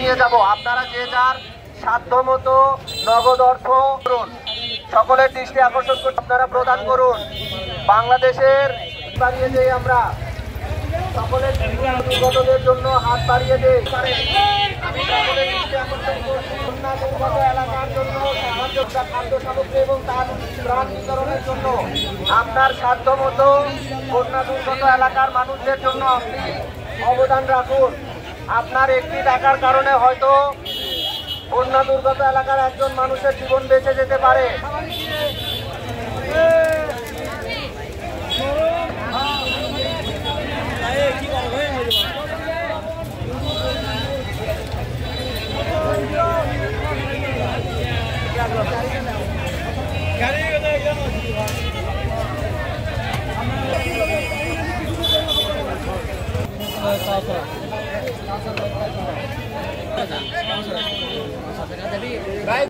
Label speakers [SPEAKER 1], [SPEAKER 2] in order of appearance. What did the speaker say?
[SPEAKER 1] নিয়ে যাব। আপনারা যে যার সাধ্যমতো নগদ অর্থ করুন, সকলের দৃষ্টি আকর্ষণ করুন, আপনারা প্রদান করুন। বাংলাদেশের বাড়িয়ে দেই আমরা, সকলের দুর্গতদের জন্য হাত বাড়িয়ে দেই। আমি সকলের দৃষ্টি আকর্ষণ করছি বন্যা দুর্গত এলাকার জন্য সাহায্য, খাদ্য সামগ্রী এবং তার ত্রাণ বিতরণের জন্য আপনার সাধ্যমতো বন্যা দুর্গত এলাকার মানুষদের জন্য আপনি অবদান রাখুন। আপনার একটি টাকার কারণে হয়তো বন্যা দুর্গত এলাকার একজন মানুষের জীবন বেঁচে যেতে পারে।